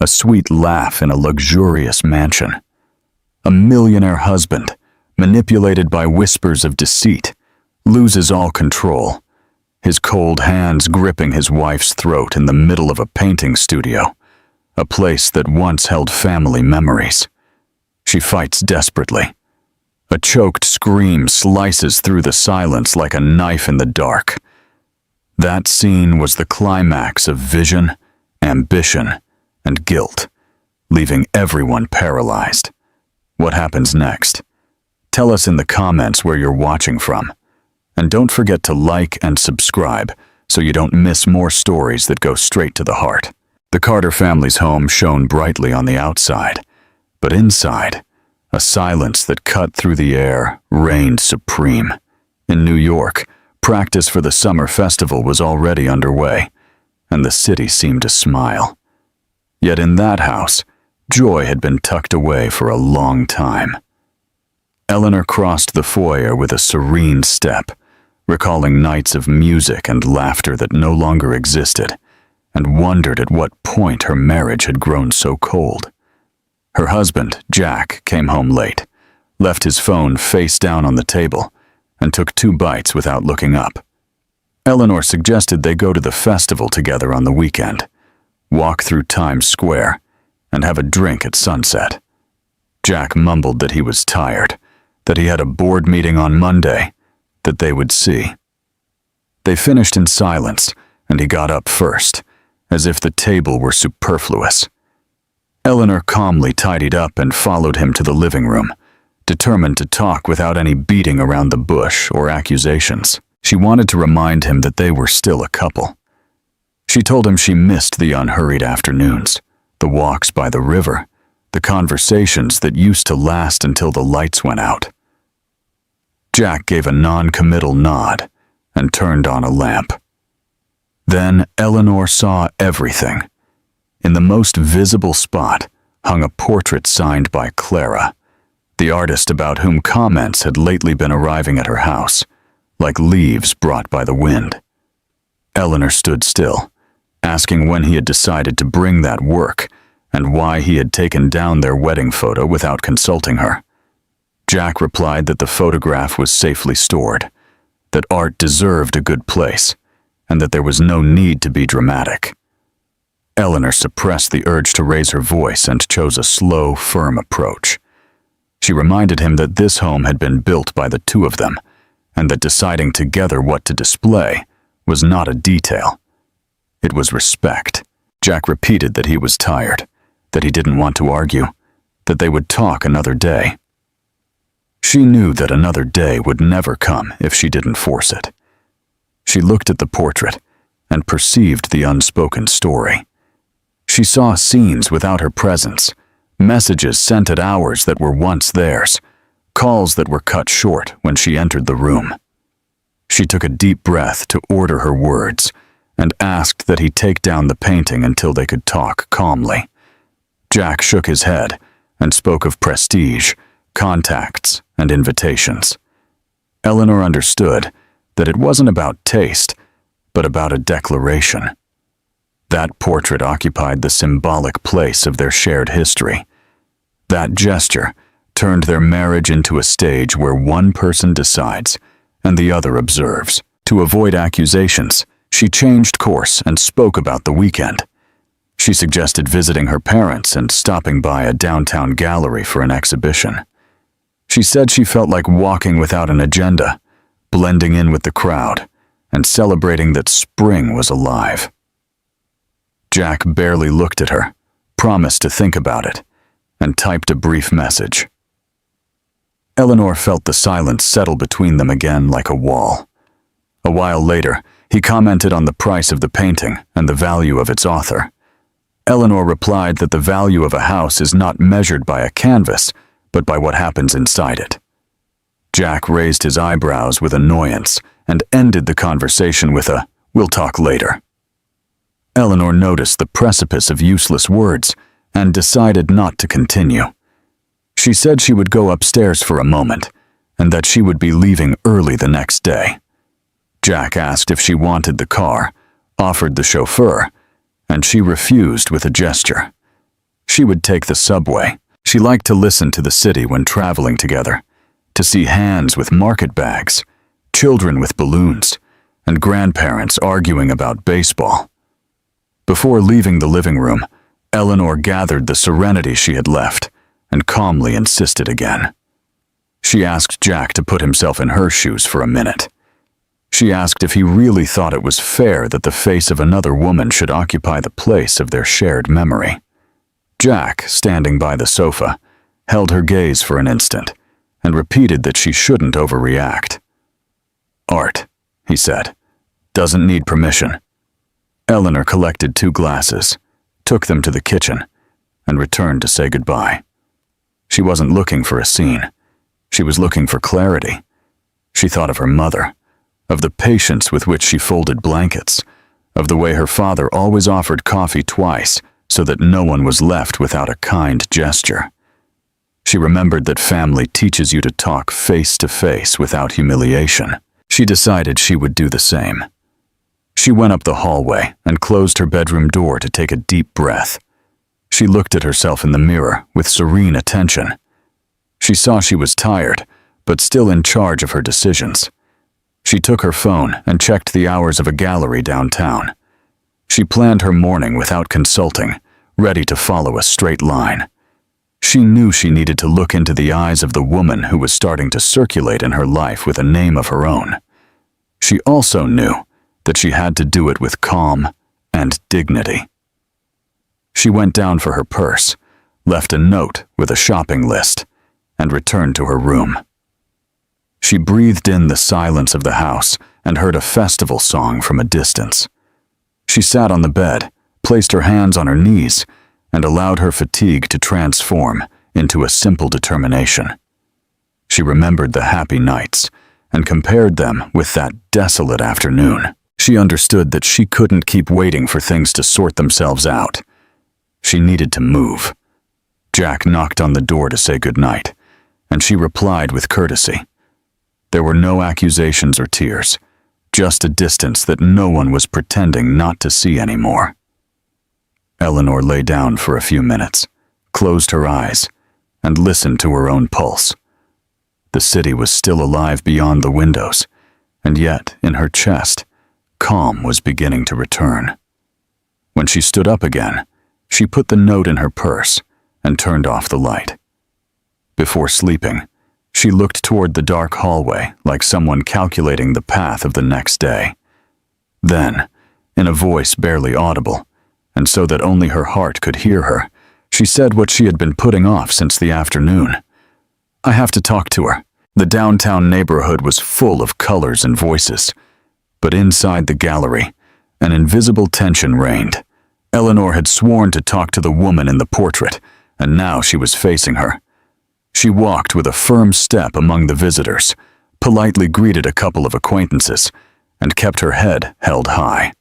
a sweet laugh in a luxurious mansion. A millionaire husband, manipulated by whispers of deceit, loses all control, his cold hands gripping his wife's throat in the middle of a painting studio, a place that once held family memories. She fights desperately. A choked scream slices through the silence like a knife in the dark. That scene was the climax of vision, ambition, and guilt, leaving everyone paralyzed. What happens next? Tell us in the comments where you're watching from. And don't forget to like and subscribe so you don't miss more stories that go straight to the heart. The Carter family's home shone brightly on the outside, but inside, a silence that cut through the air reigned supreme. In New York, practice for the summer festival was already underway, and the city seemed to smile. Yet in that house, joy had been tucked away for a long time. Eleanor crossed the foyer with a serene step, recalling nights of music and laughter that no longer existed, and wondered at what point her marriage had grown so cold. Her husband, Jack, came home late, left his phone face down on the table, and took 2 bites without looking up. Eleanor suggested they go to the festival together on the weekend, walk through Times Square, and have a drink at sunset. Jack mumbled that he was tired, that he had a board meeting on Monday, that they would see. They finished in silence, and he got up first, as if the table were superfluous. Eleanor calmly tidied up and followed him to the living room, determined to talk without any beating around the bush or accusations. She wanted to remind him that they were still a couple. She told him she missed the unhurried afternoons, the walks by the river, the conversations that used to last until the lights went out. Jack gave a non-committal nod and turned on a lamp. Then Eleanor saw everything. In the most visible spot hung a portrait signed by Clara, the artist about whom comments had lately been arriving at her house, like leaves brought by the wind. Eleanor stood still, asking when he had decided to bring that work and why he had taken down their wedding photo without consulting her. Jack replied that the photograph was safely stored, that art deserved a good place, and that there was no need to be dramatic. Eleanor suppressed the urge to raise her voice and chose a slow, firm approach. She reminded him that this home had been built by the 2 of them, and that deciding together what to display was not a detail. It was respect. Jack repeated that he was tired, that he didn't want to argue, that they would talk another day. She knew that another day would never come if she didn't force it. She looked at the portrait and perceived the unspoken story. She saw scenes without her presence, messages sent at hours that were once theirs, calls that were cut short when she entered the room. She took a deep breath to order her words and asked that he take down the painting until they could talk calmly. Jack shook his head and spoke of prestige, contacts, and invitations. Eleanor understood that it wasn't about taste, but about a declaration. That portrait occupied the symbolic place of their shared history. That gesture turned their marriage into a stage where one person decides and the other observes. To avoid accusations, she changed course and spoke about the weekend. She suggested visiting her parents and stopping by a downtown gallery for an exhibition. She said she felt like walking without an agenda, blending in with the crowd, and celebrating that spring was alive. Jack barely looked at her, promised to think about it, and typed a brief message. Eleanor felt the silence settle between them again like a wall. A while later, he commented on the price of the painting and the value of its author. Eleanor replied that the value of a house is not measured by a canvas, but by what happens inside it. Jack raised his eyebrows with annoyance and ended the conversation with a, "We'll talk later." Eleanor noticed the precipice of useless words and decided not to continue. She said she would go upstairs for a moment and that she would be leaving early the next day. Jack asked if she wanted the car, offered the chauffeur, and she refused with a gesture. She would take the subway. She liked to listen to the city when traveling together, to see hands with market bags, children with balloons, and grandparents arguing about baseball. Before leaving the living room, Eleanor gathered the serenity she had left and calmly insisted again. She asked Jack to put himself in her shoes for a minute. She asked if he really thought it was fair that the face of another woman should occupy the place of their shared memory. Jack, standing by the sofa, held her gaze for an instant and repeated that she shouldn't overreact. "Art," he said, "doesn't need permission." Eleanor collected 2 glasses, took them to the kitchen, and returned to say goodbye. She wasn't looking for a scene. She was looking for clarity. She thought of her mother, of the patience with which she folded blankets, of the way her father always offered coffee twice so that no one was left without a kind gesture. She remembered that family teaches you to talk face to face without humiliation. She decided she would do the same. She went up the hallway and closed her bedroom door to take a deep breath. She looked at herself in the mirror with serene attention. She saw she was tired, but still in charge of her decisions. She took her phone and checked the hours of a gallery downtown. She planned her morning without consulting, ready to follow a straight line. She knew she needed to look into the eyes of the woman who was starting to circulate in her life with a name of her own. She also knew that she had to do it with calm and dignity. She went down for her purse, left a note with a shopping list, and returned to her room. She breathed in the silence of the house and heard a festival song from a distance. She sat on the bed, placed her hands on her knees, and allowed her fatigue to transform into a simple determination. She remembered the happy nights and compared them with that desolate afternoon. She understood that she couldn't keep waiting for things to sort themselves out. She needed to move. Jack knocked on the door to say goodnight, and she replied with courtesy. There were no accusations or tears, just a distance that no one was pretending not to see anymore. Eleanor lay down for a few minutes, closed her eyes, and listened to her own pulse. The city was still alive beyond the windows, and yet, in her chest, calm was beginning to return. When she stood up again, she put the note in her purse and turned off the light. Before sleeping, she looked toward the dark hallway like someone calculating the path of the next day. Then, in a voice barely audible, and so that only her heart could hear her, she said what she had been putting off since the afternoon. "I have to talk to her." The downtown neighborhood was full of colors and voices, but inside the gallery, an invisible tension reigned. Eleanor had sworn to talk to the woman in the portrait, and now she was facing her. She walked with a firm step among the visitors, politely greeted a couple of acquaintances, and kept her head held high.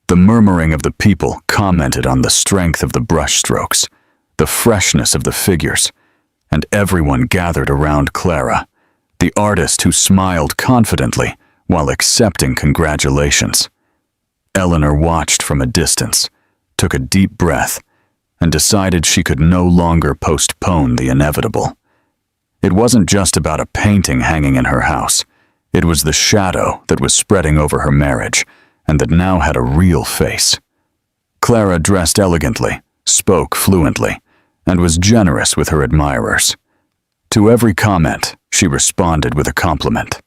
The murmuring of the people commented on the strength of the brushstrokes, the freshness of the figures, and everyone gathered around Clara, the artist who smiled confidently while accepting congratulations. Eleanor watched from a distance, took a deep breath, and decided she could no longer postpone the inevitable. It wasn't just about a painting hanging in her house. It was the shadow that was spreading over her marriage, and that now had a real face. Clara dressed elegantly, spoke fluently, and was generous with her admirers. To every comment, she responded with a compliment.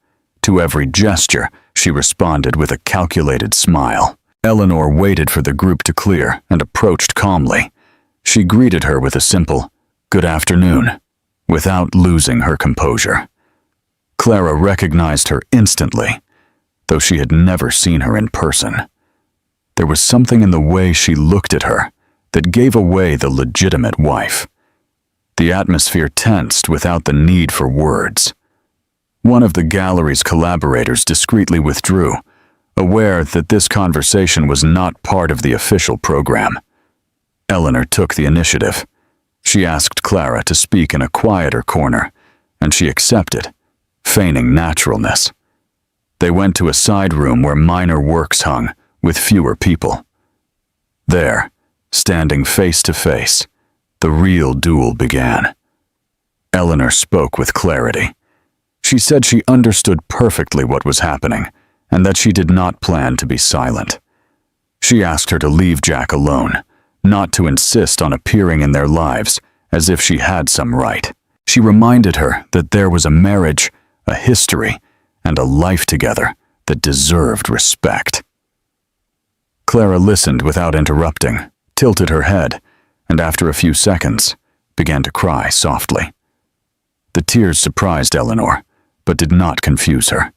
To every gesture, she responded with a calculated smile. Eleanor waited for the group to clear and approached calmly. She greeted her with a simple, "Good afternoon," without losing her composure. Clara recognized her instantly, though she had never seen her in person. There was something in the way she looked at her that gave away the legitimate wife. The atmosphere tensed without the need for words. One of the gallery's collaborators discreetly withdrew, aware that this conversation was not part of the official program. Eleanor took the initiative. She asked Clara to speak in a quieter corner, and she accepted, feigning naturalness. They went to a side room where minor works hung, with fewer people. There, Standing face to face, the real duel began. Eleanor spoke with clarity. She said she understood perfectly what was happening and that she did not plan to be silent. She asked her to leave Jack alone, not to insist on appearing in their lives as if she had some right. She reminded her that there was a marriage, a history, and a life together that deserved respect. Clara listened without interrupting, tilted her head, and after a few seconds, began to cry softly. The tears surprised Eleanor, but did not confuse her.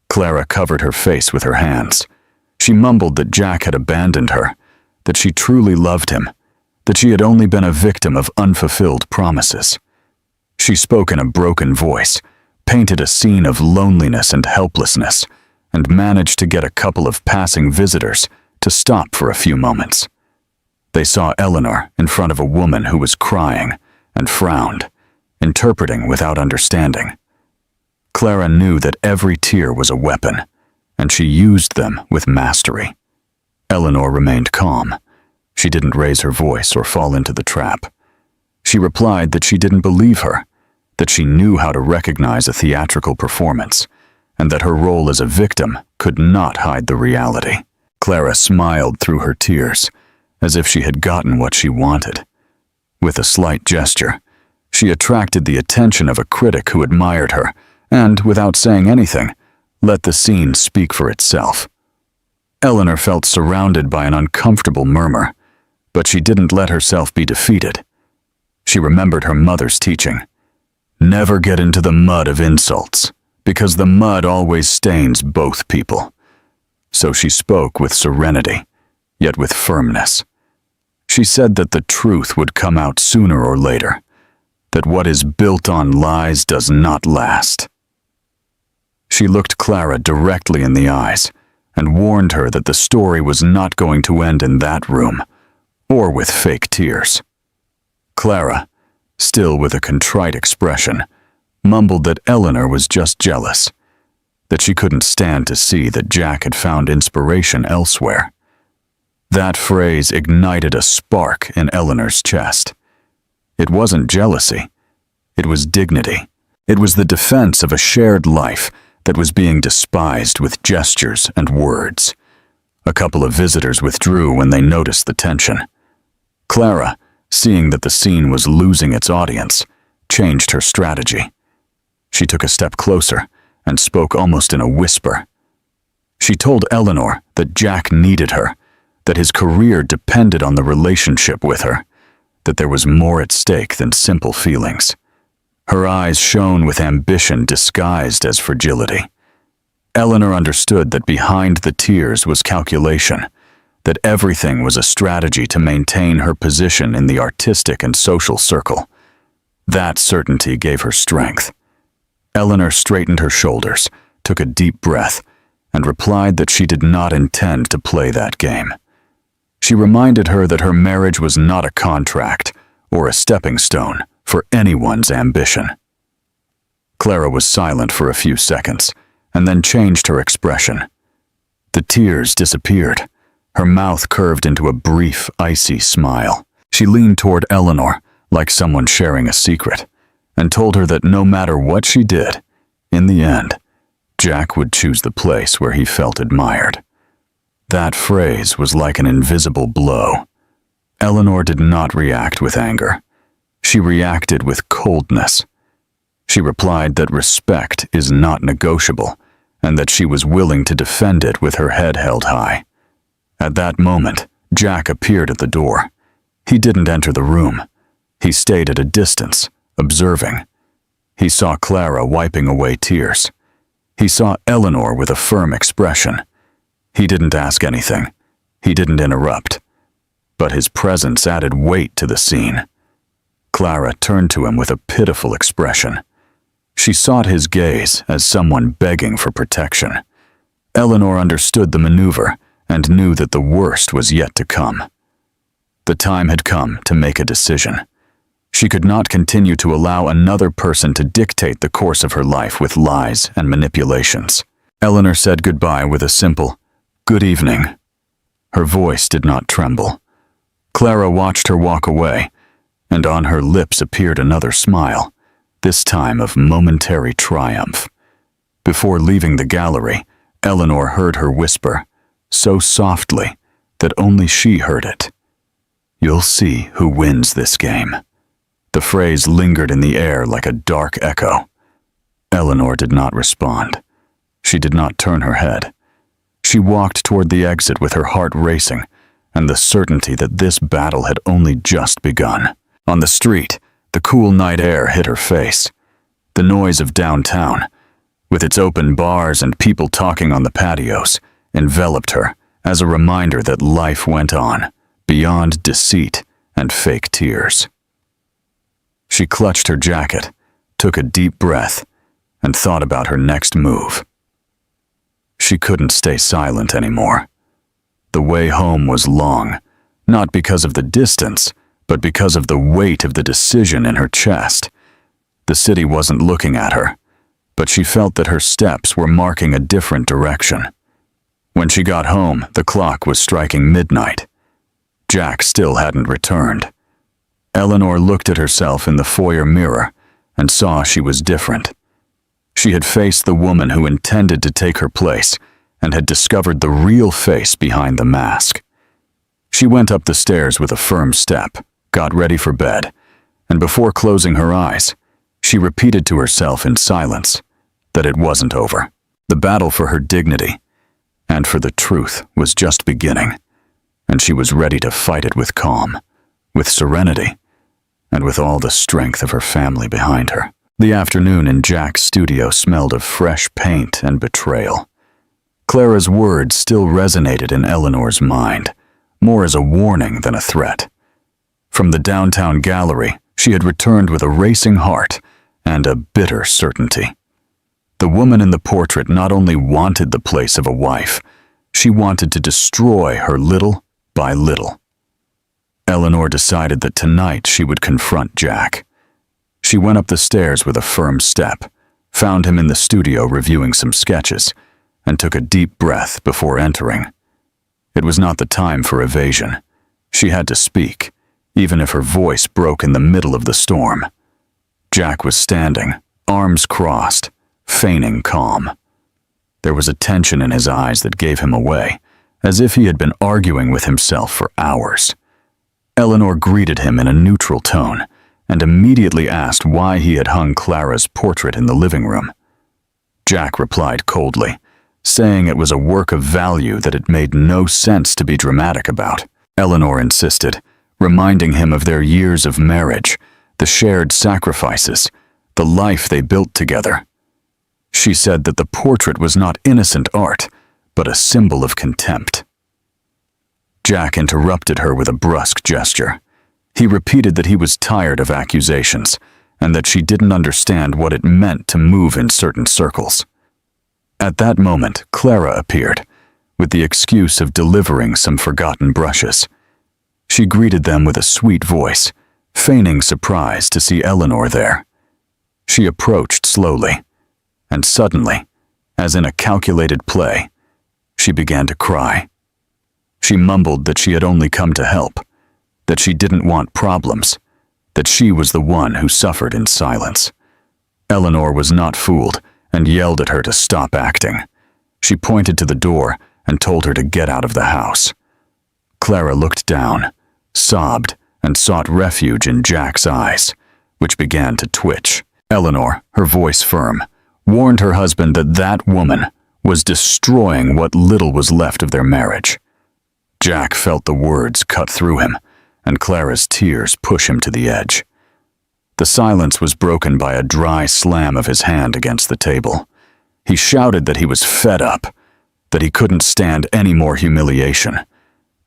Clara covered her face with her hands. She mumbled that Jack had abandoned her, that she truly loved him, that she had only been a victim of unfulfilled promises. She spoke in a broken voice, painted a scene of loneliness and helplessness, and managed to get a couple of passing visitors to stop for a few moments. They saw Eleanor in front of a woman who was crying and frowned, interpreting without understanding. Clara knew that every tear was a weapon, and she used them with mastery. Eleanor remained calm. She didn't raise her voice or fall into the trap. She replied that she didn't believe her, that she knew how to recognize a theatrical performance, and that her role as a victim could not hide the reality. Clara smiled through her tears, as if she had gotten what she wanted. With a slight gesture, she attracted the attention of a critic who admired her, and, without saying anything, let the scene speak for itself. Eleanor felt surrounded by an uncomfortable murmur, but she didn't let herself be defeated. She remembered her mother's teaching. Never get into the mud of insults, because the mud always stains both people. So she spoke with serenity, yet with firmness. She said that the truth would come out sooner or later, that what is built on lies does not last. She looked Clara directly in the eyes and warned her that the story was not going to end in that room, or with fake tears. Clara, still with a contrite expression, mumbled that Eleanor was just jealous, that she couldn't stand to see that Jack had found inspiration elsewhere. That phrase ignited a spark in Eleanor's chest. It wasn't jealousy. It was dignity. It was the defense of a shared life that was being despised with gestures and words. A couple of visitors withdrew when they noticed the tension. Clara, seeing that the scene was losing its audience, changed her strategy. She took a step closer and spoke almost in a whisper. She told Eleanor that Jack needed her, that his career depended on the relationship with her, that there was more at stake than simple feelings. Her eyes shone with ambition disguised as fragility. Eleanor understood that behind the tears was calculation, that everything was a strategy to maintain her position in the artistic and social circle. That certainty gave her strength. Eleanor straightened her shoulders, took a deep breath, and replied that she did not intend to play that game. She reminded her that her marriage was not a contract or a stepping stone for anyone's ambition. Clara was silent for a few seconds, and then changed her expression. The tears disappeared. Her mouth curved into a brief, icy smile. She leaned toward Eleanor, like someone sharing a secret, and told her that no matter what she did, in the end, Jack would choose the place where he felt admired. That phrase was like an invisible blow. Eleanor did not react with anger. She reacted with coldness. She replied that respect is not negotiable, and that she was willing to defend it with her head held high. At that moment, Jack appeared at the door. He didn't enter the room. He stayed at a distance, observing. He saw Clara wiping away tears. He saw Eleanor with a firm expression. He didn't ask anything. He didn't interrupt. But his presence added weight to the scene. Clara turned to him with a pitiful expression. She sought his gaze as someone begging for protection. Eleanor understood the maneuver and knew that the worst was yet to come. The time had come to make a decision. She could not continue to allow another person to dictate the course of her life with lies and manipulations. Eleanor said goodbye with a simple, "Good evening." Her voice did not tremble. Clara watched her walk away, and on her lips appeared another smile, this time of momentary triumph. Before leaving the gallery, Eleanor heard her whisper, so softly that only she heard it. "You'll see who wins this game." The phrase lingered in the air like a dark echo. Eleanor did not respond. She did not turn her head. She walked toward the exit with her heart racing, and the certainty that this battle had only just begun. On the street, the cool night air hit her face. The noise of downtown, with its open bars and people talking on the patios, enveloped her as a reminder that life went on, beyond deceit and fake tears. She clutched her jacket, took a deep breath, and thought about her next move. She couldn't stay silent anymore. The way home was long, not because of the distance, but because of the weight of the decision in her chest. The city wasn't looking at her, but she felt that her steps were marking a different direction. When she got home, the clock was striking midnight. Jack still hadn't returned. Eleanor looked at herself in the foyer mirror and saw she was different. She had faced the woman who intended to take her place and had discovered the real face behind the mask. She went up the stairs with a firm step, got ready for bed, and before closing her eyes, she repeated to herself in silence that it wasn't over. The battle for her dignity and for the truth was just beginning, and she was ready to fight it with calm, with serenity, and with all the strength of her family behind her. The afternoon in Jack's studio smelled of fresh paint and betrayal. Clara's words still resonated in Eleanor's mind, more as a warning than a threat. From the downtown gallery, she had returned with a racing heart and a bitter certainty. The woman in the portrait not only wanted the place of a wife, she wanted to destroy her little by little. Eleanor decided that tonight she would confront Jack. She went up the stairs with a firm step, found him in the studio reviewing some sketches, and took a deep breath before entering. It was not the time for evasion. She had to speak, even if her voice broke in the middle of the storm. Jack was standing, arms crossed, feigning calm. There was a tension in his eyes that gave him away, as if he had been arguing with himself for hours. Eleanor greeted him in a neutral tone and immediately asked why he had hung Clara's portrait in the living room. Jack replied coldly, saying it was a work of value that it made no sense to be dramatic about. Eleanor insisted, reminding him of their years of marriage, the shared sacrifices, the life they built together. She said that the portrait was not innocent art, but a symbol of contempt. Jack interrupted her with a brusque gesture. He repeated that he was tired of accusations, and that she didn't understand what it meant to move in certain circles. At that moment, Clara appeared, with the excuse of delivering some forgotten brushes. She greeted them with a sweet voice, feigning surprise to see Eleanor there. She approached slowly, and suddenly, as in a calculated play, she began to cry. She mumbled that she had only come to help, that she didn't want problems, that she was the one who suffered in silence. Eleanor was not fooled and yelled at her to stop acting. She pointed to the door and told her to get out of the house. Clara looked down, sobbed, and sought refuge in Jack's eyes, which began to twitch. Eleanor, her voice firm, warned her husband that that woman was destroying what little was left of their marriage. Jack felt the words cut through him, and Clara's tears push him to the edge. The silence was broken by a dry slam of his hand against the table. He shouted that he was fed up, that he couldn't stand any more humiliation,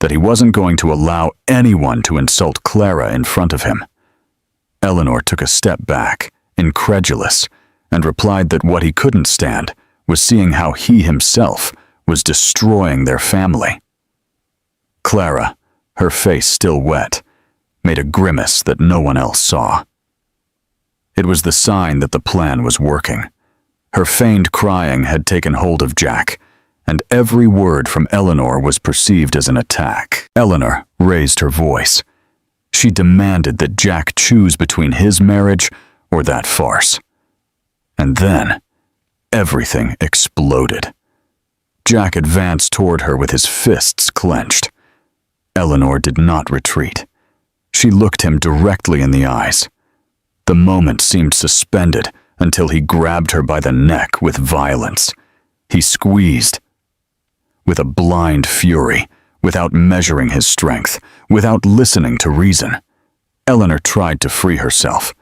that he wasn't going to allow anyone to insult Clara in front of him. Eleanor took a step back, incredulous, and replied that what he couldn't stand was seeing how he himself was destroying their family. Clara, her face still wet, made a grimace that no one else saw. It was the sign that the plan was working. Her feigned crying had taken hold of Jack, and every word from Eleanor was perceived as an attack. Eleanor raised her voice. She demanded that Jack choose between his marriage or that farce. And then, everything exploded. Jack advanced toward her with his fists clenched. Eleanor did not retreat. She looked him directly in the eyes. The moment seemed suspended until he grabbed her by the neck with violence. He squeezed with a blind fury, without measuring his strength, without listening to reason. Eleanor tried to free herself.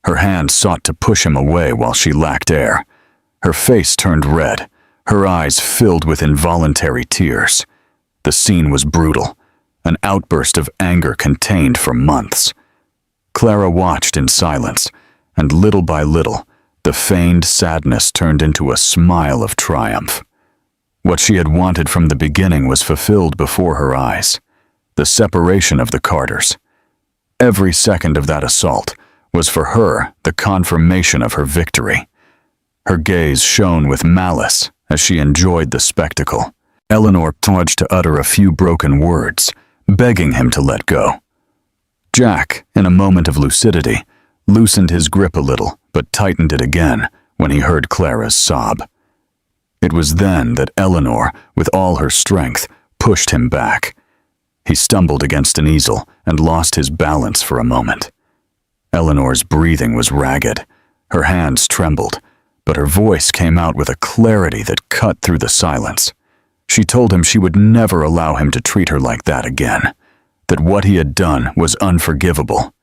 Her hand sought to push him away while she lacked air. Her face turned red, her eyes filled with involuntary tears. The scene was brutal, an outburst of anger contained for months. Clara watched in silence, and little by little, the feigned sadness turned into a smile of triumph. What she had wanted from the beginning was fulfilled before her eyes. The separation of the Carters. Every second of that assault was for her the confirmation of her victory. Her gaze shone with malice as she enjoyed the spectacle. Eleanor tried to utter a few broken words, begging him to let go. Jack, in a moment of lucidity, loosened his grip a little, but tightened it again when he heard Clara's sob. It was then that Eleanor, with all her strength, pushed him back. He stumbled against an easel and lost his balance for a moment. Eleanor's breathing was ragged. Her hands trembled, but her voice came out with a clarity that cut through the silence. She told him she would never allow him to treat her like that again, that what he had done was unforgivable.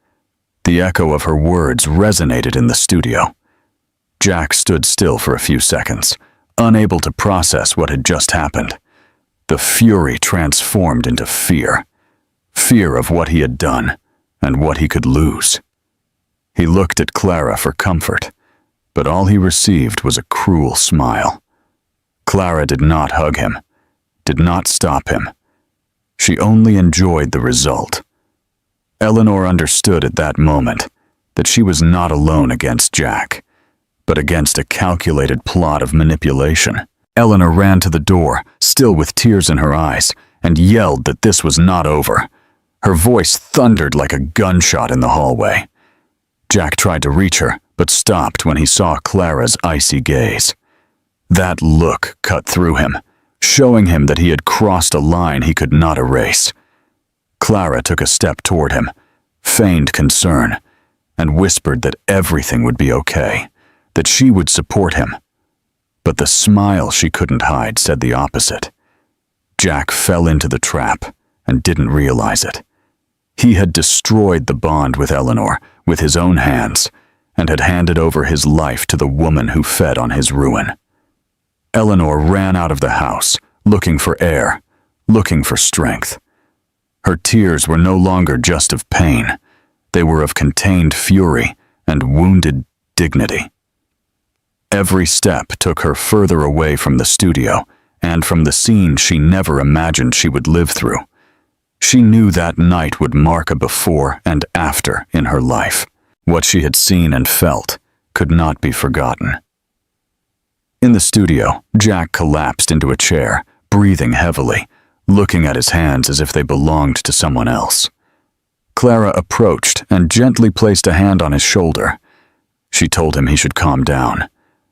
The echo of her words resonated in the studio. Jack stood still for a few seconds, unable to process what had just happened. The fury transformed into fear. Fear of what he had done and what he could lose. He looked at Clara for comfort, but all he received was a cruel smile. Clara did not hug him, did not stop him. She only enjoyed the result. Eleanor understood at that moment that she was not alone against Jack, but against a calculated plot of manipulation. Eleanor ran to the door, still with tears in her eyes, and yelled that this was not over. Her voice thundered like a gunshot in the hallway. Jack tried to reach her, but stopped when he saw Clara's icy gaze. That look cut through him, showing him that he had crossed a line he could not erase. Clara took a step toward him, feigned concern, and whispered that everything would be okay, that she would support him. But the smile she couldn't hide said the opposite. Jack fell into the trap and didn't realize it. He had destroyed the bond with Eleanor with his own hands and had handed over his life to the woman who fed on his ruin. Eleanor ran out of the house, looking for air, looking for strength. Her tears were no longer just of pain. They were of contained fury and wounded dignity. Every step took her further away from the studio and from the scene she never imagined she would live through. She knew that night would mark a before and after in her life. What she had seen and felt could not be forgotten. In the studio, Jack collapsed into a chair, breathing heavily, looking at his hands as if they belonged to someone else. Clara approached and gently placed a hand on his shoulder. She told him he should calm down,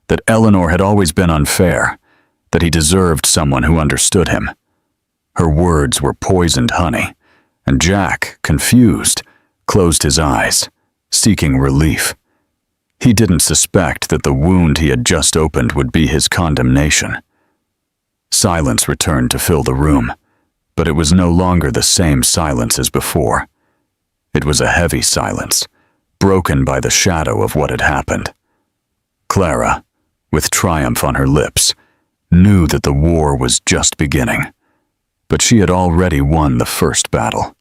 that Eleanor had always been unfair, that he deserved someone who understood him. Her words were poisoned honey, and Jack, confused, closed his eyes, seeking relief. He didn't suspect that the wound he had just opened would be his condemnation. Silence returned to fill the room, but it was no longer the same silence as before. It was a heavy silence, broken by the shadow of what had happened. Clara, with triumph on her lips, knew that the war was just beginning, but she had already won the first battle.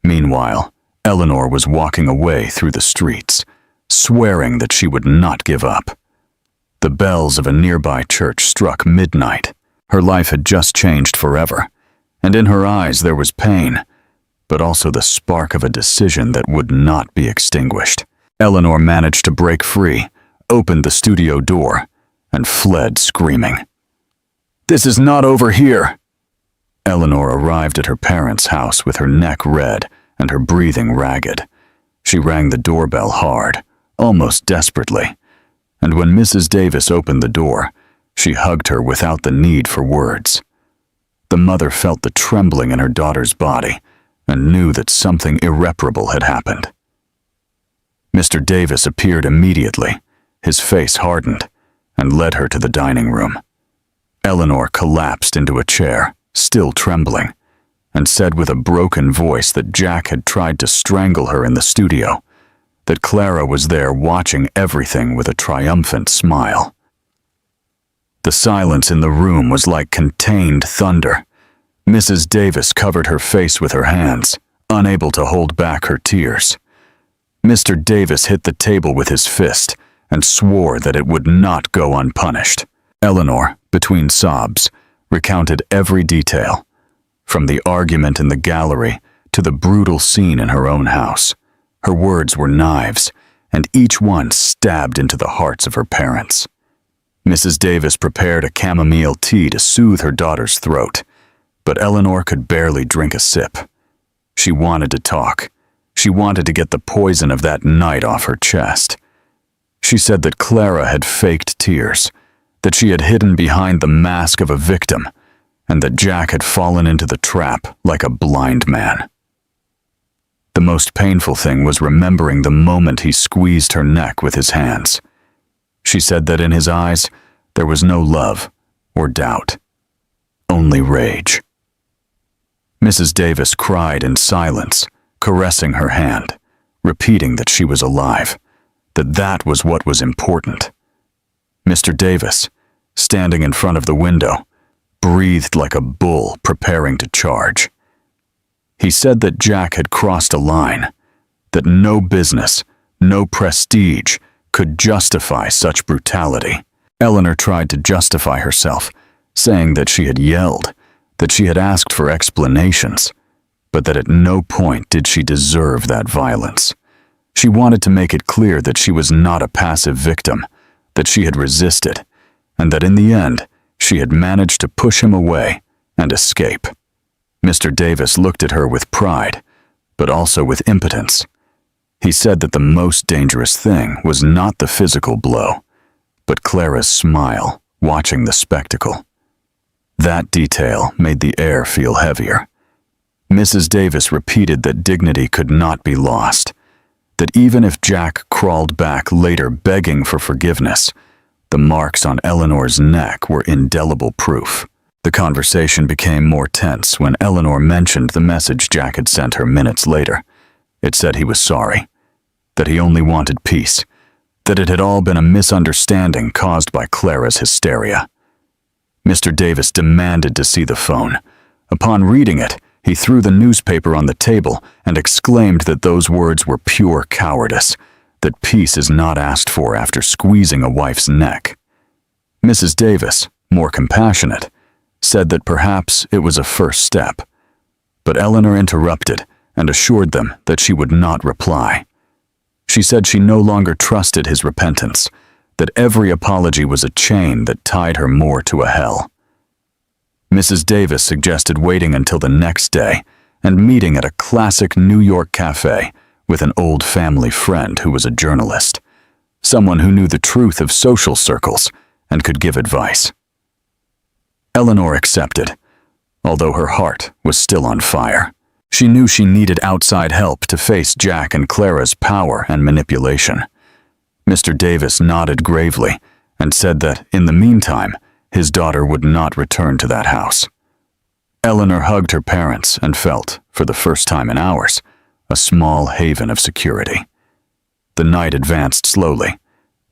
Meanwhile, Eleanor was walking away through the streets, swearing that she would not give up. The bells of a nearby church struck midnight. Her life had just changed forever, and in her eyes there was pain, but also the spark of a decision that would not be extinguished. Eleanor managed to break free, opened the studio door, and fled screaming. This is not over here." Eleanor arrived at her parents' house with her neck red and her breathing ragged. She rang the doorbell hard, almost desperately, and when Mrs. Davis opened the door, she hugged her without the need for words. The mother felt the trembling in her daughter's body and knew that something irreparable had happened. Mr. Davis appeared immediately, his face hardened, and led her to the dining room. Eleanor collapsed into a chair, still trembling, and said with a broken voice that Jack had tried to strangle her in the studio, that Clara was there watching everything with a triumphant smile. The silence in the room was like contained thunder. Mrs. Davis covered her face with her hands, unable to hold back her tears. Mr. Davis hit the table with his fist and swore that it would not go unpunished. Eleanor, between sobs, recounted every detail, from the argument in the gallery to the brutal scene in her own house. Her words were knives, and each one stabbed into the hearts of her parents. Mrs. Davis prepared a chamomile tea to soothe her daughter's throat, but Eleanor could barely drink a sip. She wanted to talk. She wanted to get the poison of that night off her chest. She said that Clara had faked tears, that she had hidden behind the mask of a victim, and that Jack had fallen into the trap like a blind man. The most painful thing was remembering the moment he squeezed her neck with his hands. She said that in his eyes there was no love or doubt, only rage. Mrs. Davis cried in silence, caressing her hand, repeating that she was alive, that that was what was important. Mr. Davis, standing in front of the window, breathed like a bull preparing to charge. He said that Jack had crossed a line, that no business, no prestige could justify such brutality. Eleanor tried to justify herself, saying that she had yelled, that she had asked for explanations, but that at no point did she deserve that violence. She wanted to make it clear that she was not a passive victim, that she had resisted, and that in the end, she had managed to push him away and escape. Mr. Davis looked at her with pride, but also with impotence. He said that the most dangerous thing was not the physical blow, but Clara's smile watching the spectacle. That detail made the air feel heavier. Mrs. Davis repeated that dignity could not be lost, that even if Jack crawled back later begging for forgiveness, the marks on Eleanor's neck were indelible proof. The conversation became more tense when Eleanor mentioned the message Jack had sent her minutes later. It said he was sorry, that he only wanted peace, that it had all been a misunderstanding caused by Clara's hysteria. Mr. Davis demanded to see the phone. Upon reading it, he threw the newspaper on the table and exclaimed that those words were pure cowardice, that peace is not asked for after squeezing a wife's neck. Mrs. Davis, more compassionate, said that perhaps it was a first step, but Eleanor interrupted and assured them that she would not reply. She said she no longer trusted his repentance, that every apology was a chain that tied her more to a hell. Mrs. Davis suggested waiting until the next day and meeting at a classic New York cafe with an old family friend who was a journalist, someone who knew the truth of social circles and could give advice. Eleanor accepted, although her heart was still on fire. She knew she needed outside help to face Jack and Clara's power and manipulation. Mr. Davis nodded gravely and said that, in the meantime, his daughter would not return to that house. Eleanor hugged her parents and felt, for the first time in hours, a small haven of security. The night advanced slowly.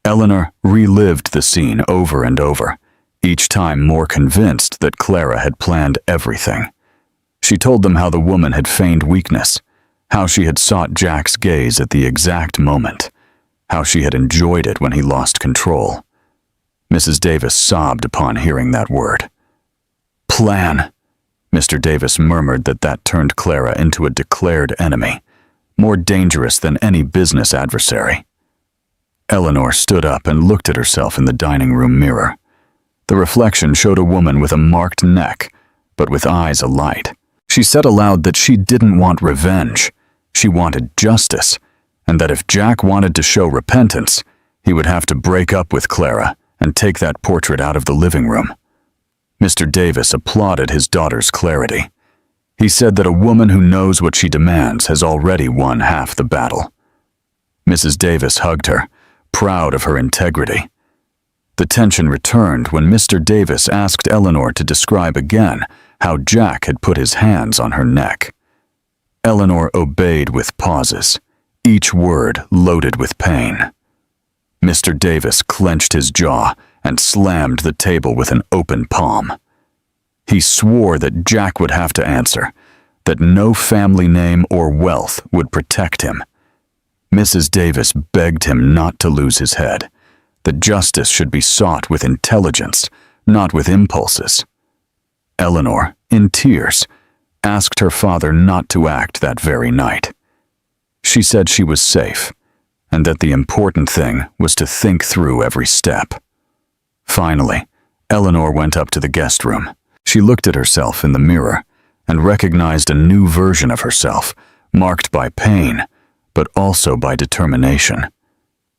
Eleanor relived the scene over and over, each time more convinced that Clara had planned everything. She told them how the woman had feigned weakness, how she had sought Jack's gaze at the exact moment, how she had enjoyed it when he lost control. Mrs. Davis sobbed upon hearing that word. Plan. Mr. Davis murmured that turned Clara into a declared enemy, more dangerous than any business adversary. Eleanor stood up and looked at herself in the dining room mirror. The reflection showed a woman with a marked neck, but with eyes alight. She said aloud that she didn't want revenge. She wanted justice, and that if Jack wanted to show repentance, he would have to break up with Clara and take that portrait out of the living room. Mr. Davis applauded his daughter's clarity. He said that a woman who knows what she demands has already won half the battle. Mrs. Davis hugged her, proud of her integrity. The tension returned when Mr. Davis asked Eleanor to describe again how Jack had put his hands on her neck. Eleanor obeyed with pauses, each word loaded with pain. Mr. Davis clenched his jaw and slammed the table with an open palm. He swore that Jack would have to answer, that no family name or wealth would protect him. Mrs. Davis begged him not to lose his head, that justice should be sought with intelligence, not with impulses. Eleanor, in tears, asked her father not to act that very night. She said she was safe, and that the important thing was to think through every step. Finally, Eleanor went up to the guest room. She looked at herself in the mirror and recognized a new version of herself, marked by pain, but also by determination.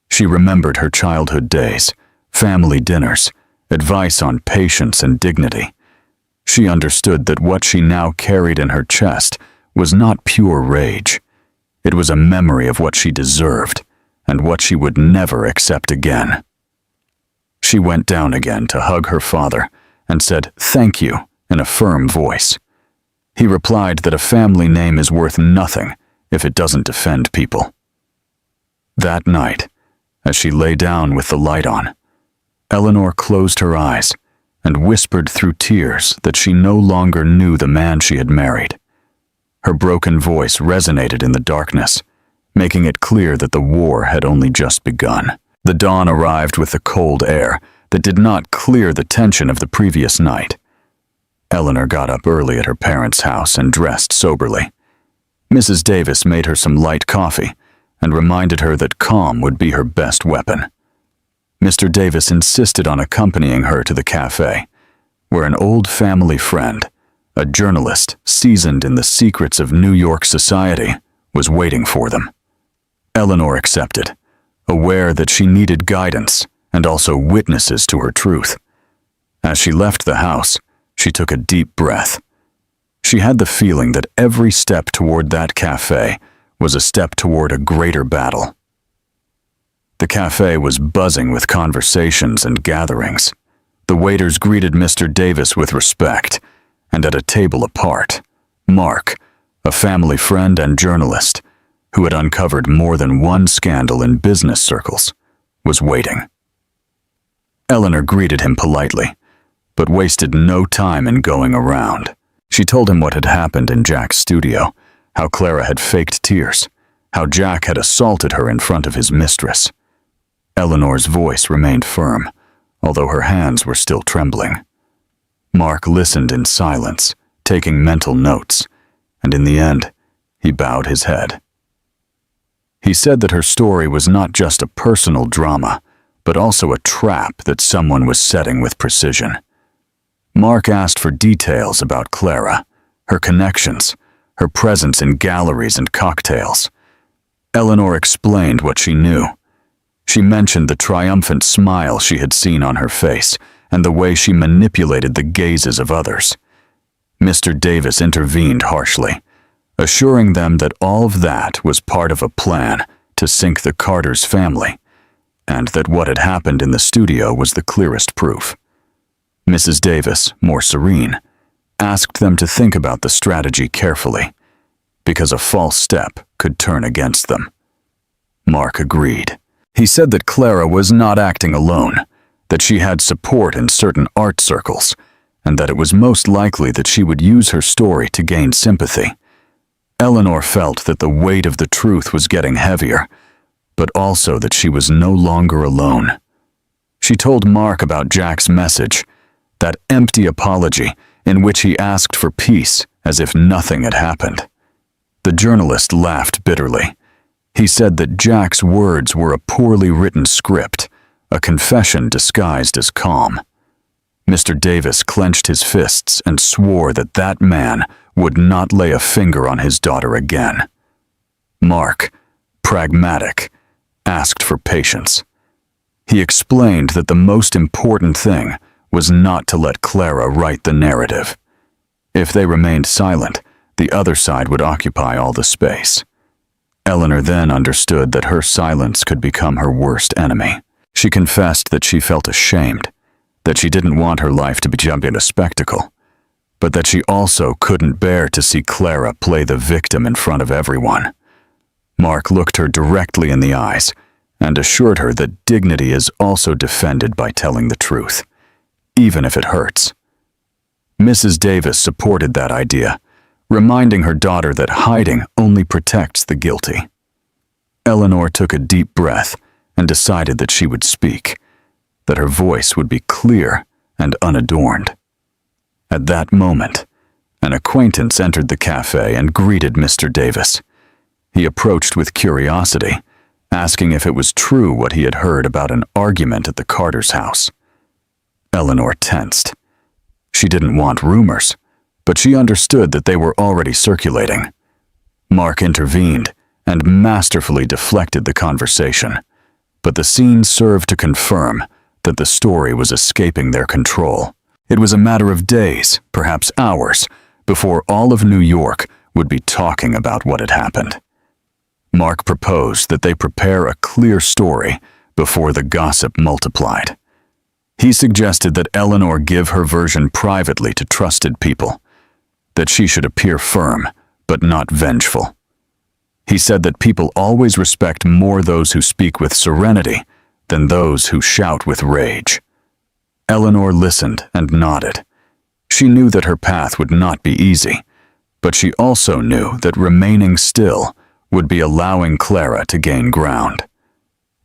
She remembered her childhood days, family dinners, advice on patience and dignity. She understood that what she now carried in her chest was not pure rage. It was a memory of what she deserved and what she would never accept again. She went down again to hug her father and said, "Thank you," in a firm voice. He replied that a family name is worth nothing if it doesn't defend people. That night, as she lay down with the light on, Eleanor closed her eyes and whispered through tears that she no longer knew the man she had married. Her broken voice resonated in the darkness, making it clear that the war had only just begun. The dawn arrived with the cold air that did not clear the tension of the previous night. Eleanor got up early at her parents' house and dressed soberly. Mrs. Davis made her some light coffee and reminded her that calm would be her best weapon. Mr. Davis insisted on accompanying her to the cafe, where an old family friend, a journalist seasoned in the secrets of New York society, was waiting for them. Eleanor accepted, aware that she needed guidance and also witnesses to her truth. As she left the house, she took a deep breath. She had the feeling that every step toward that cafe was a step toward a greater battle. The cafe was buzzing with conversations and gatherings. The waiters greeted Mr. Davis with respect, and at a table apart, Mark, a family friend and journalist, who had uncovered more than one scandal in business circles, was waiting. Eleanor greeted him politely, but wasted no time in going around. She told him what had happened in Jack's studio, how Clara had faked tears, how Jack had assaulted her in front of his mistress. Eleanor's voice remained firm, although her hands were still trembling. Mark listened in silence, taking mental notes, and in the end, he bowed his head. He said that her story was not just a personal drama, but also a trap that someone was setting with precision. Mark asked for details about Clara, her connections, her presence in galleries and cocktails. Eleanor explained what she knew. She mentioned the triumphant smile she had seen on her face and the way she manipulated the gazes of others. Mr. Davis intervened harshly, assuring them that all of that was part of a plan to sink the Carter's family, and that what had happened in the studio was the clearest proof. Mrs. Davis, more serene, asked them to think about the strategy carefully, because a false step could turn against them. Mark agreed. He said that Clara was not acting alone, that she had support in certain art circles, and that it was most likely that she would use her story to gain sympathy. Eleanor felt that the weight of the truth was getting heavier, but also that she was no longer alone. She told Mark about Jack's message, that empty apology in which he asked for peace as if nothing had happened. The journalist laughed bitterly. He said that Jack's words were a poorly written script, a confession disguised as calm. Mr. Davis clenched his fists and swore that that man would not lay a finger on his daughter again. Mark, pragmatic, asked for patience. He explained that the most important thing was not to let Clara write the narrative. If they remained silent, the other side would occupy all the space. Eleanor then understood that her silence could become her worst enemy. She confessed that she felt ashamed, that she didn't want her life to become a spectacle, but that she also couldn't bear to see Clara play the victim in front of everyone. Mark looked her directly in the eyes and assured her that dignity is also defended by telling the truth, even if it hurts. Mrs. Davis supported that idea, reminding her daughter that hiding only protects the guilty. Eleanor took a deep breath and decided that she would speak, that her voice would be clear and unadorned. At that moment, an acquaintance entered the cafe and greeted Mr. Davis. He approached with curiosity, asking if it was true what he had heard about an argument at the Carter's house. Eleanor tensed. She didn't want rumors, but she understood that they were already circulating. Mark intervened and masterfully deflected the conversation, but the scene served to confirm that the story was escaping their control. It was a matter of days, perhaps hours, before all of New York would be talking about what had happened. Mark proposed that they prepare a clear story before the gossip multiplied. He suggested that Eleanor give her version privately to trusted people, that she should appear firm but not vengeful. He said that people always respect more those who speak with serenity than those who shout with rage. Eleanor listened and nodded. She knew that her path would not be easy, but she also knew that remaining still would be allowing Clara to gain ground.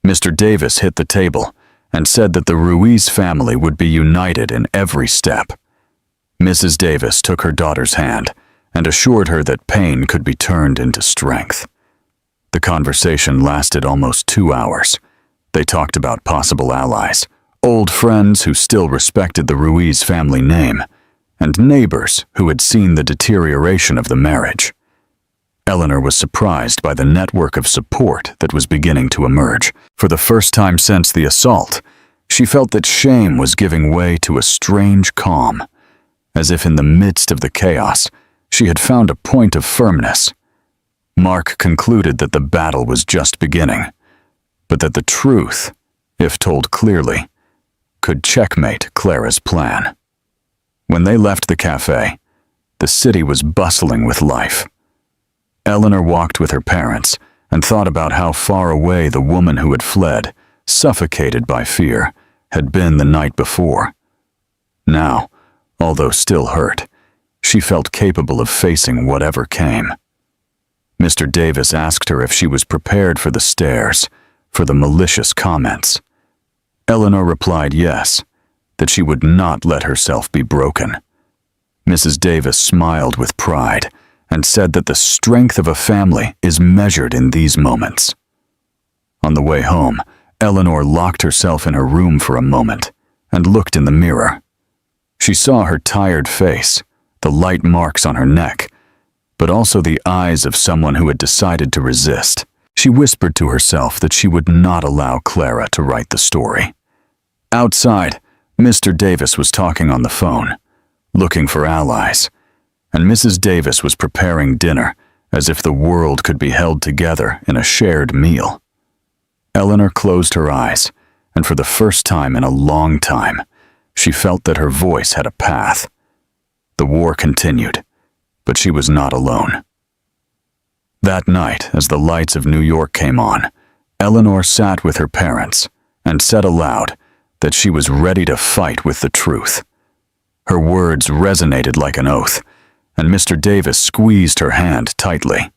Mr. Davis hit the table and said that the Ruiz family would be united in every step. Mrs. Davis took her daughter's hand and assured her that pain could be turned into strength. The conversation lasted almost 2 hours. They talked about possible allies, old friends who still respected the Ruiz family name, and neighbors who had seen the deterioration of the marriage. Eleanor was surprised by the network of support that was beginning to emerge. For the first time since the assault, she felt that shame was giving way to a strange calm, as if in the midst of the chaos, she had found a point of firmness. Mark concluded that the battle was just beginning, but that the truth, if told clearly, could checkmate Clara's plan. When they left the cafe, the city was bustling with life. Eleanor walked with her parents and thought about how far away the woman who had fled, suffocated by fear, had been the night before. Now, although still hurt, she felt capable of facing whatever came. Mr. Davis asked her if she was prepared for the stares, for the malicious comments. Eleanor replied yes, that she would not let herself be broken. Mrs. Davis smiled with pride and said that the strength of a family is measured in these moments. On the way home, Eleanor locked herself in her room for a moment and looked in the mirror. She saw her tired face, the light marks on her neck, but also the eyes of someone who had decided to resist. She whispered to herself that she would not allow Clara to write the story. Outside, Mr. Davis was talking on the phone, looking for allies, and Mrs. Davis was preparing dinner as if the world could be held together in a shared meal. Eleanor closed her eyes, and for the first time in a long time, she felt that her voice had a path. The war continued, but she was not alone. That night, as the lights of New York came on, Eleanor sat with her parents and said aloud that she was ready to fight with the truth. Her words resonated like an oath, and Mr. Davis squeezed her hand tightly.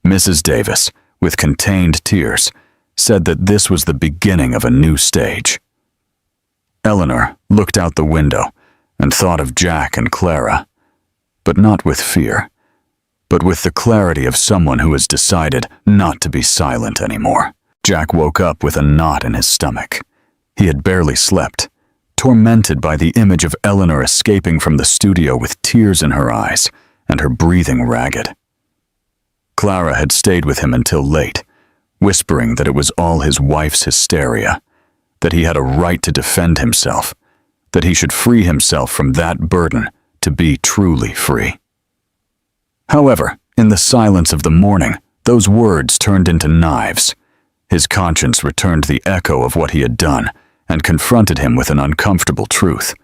Mrs. Davis, with contained tears, said that this was the beginning of a new stage. Eleanor looked out the window and thought of Jack and Clara, but not with fear, but with the clarity of someone who has decided not to be silent anymore. Jack woke up with a knot in his stomach. He had barely slept, tormented by the image of Eleanor escaping from the studio with tears in her eyes and her breathing ragged. Clara had stayed with him until late, whispering that it was all his wife's hysteria, that he had a right to defend himself, that he should free himself from that burden to be truly free. However, in the silence of the morning, those words turned into knives. His conscience returned the echo of what he had done and confronted him with an uncomfortable truth.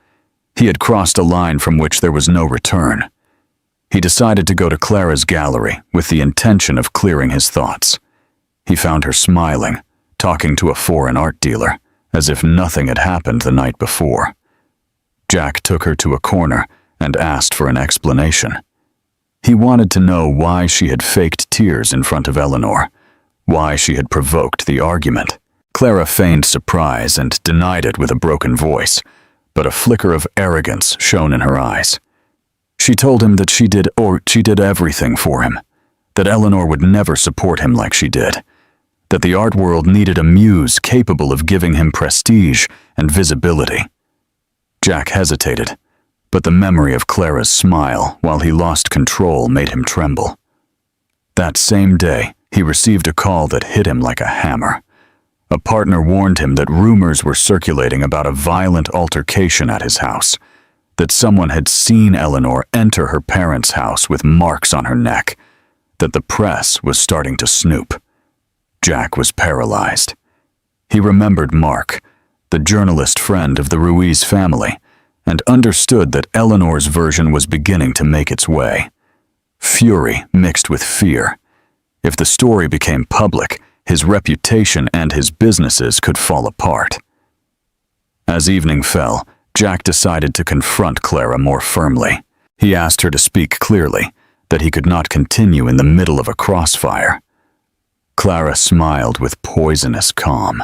He had crossed a line from which there was no return. He decided to go to Clara's gallery with the intention of clearing his thoughts. He found her smiling, talking to a foreign art dealer, as if nothing had happened the night before. Jack took her to a corner and asked for an explanation. He wanted to know why she had faked tears in front of Eleanor, why she had provoked the argument. Clara feigned surprise and denied it with a broken voice, but a flicker of arrogance shone in her eyes. She told him that she did everything for him, that Eleanor would never support him like she did, that the art world needed a muse capable of giving him prestige and visibility. Jack hesitated, but the memory of Clara's smile while he lost control made him tremble. That same day, he received a call that hit him like a hammer. A partner warned him that rumors were circulating about a violent altercation at his house, that someone had seen Eleanor enter her parents' house with marks on her neck, that the press was starting to snoop. Jack was paralyzed. He remembered Mark, the journalist friend of the Ruiz family, and understood that Eleanor's version was beginning to make its way. Fury mixed with fear. If the story became public, his reputation and his businesses could fall apart. As evening fell, Jack decided to confront Clara more firmly. He asked her to speak clearly, that he could not continue in the middle of a crossfire. Clara smiled with poisonous calm.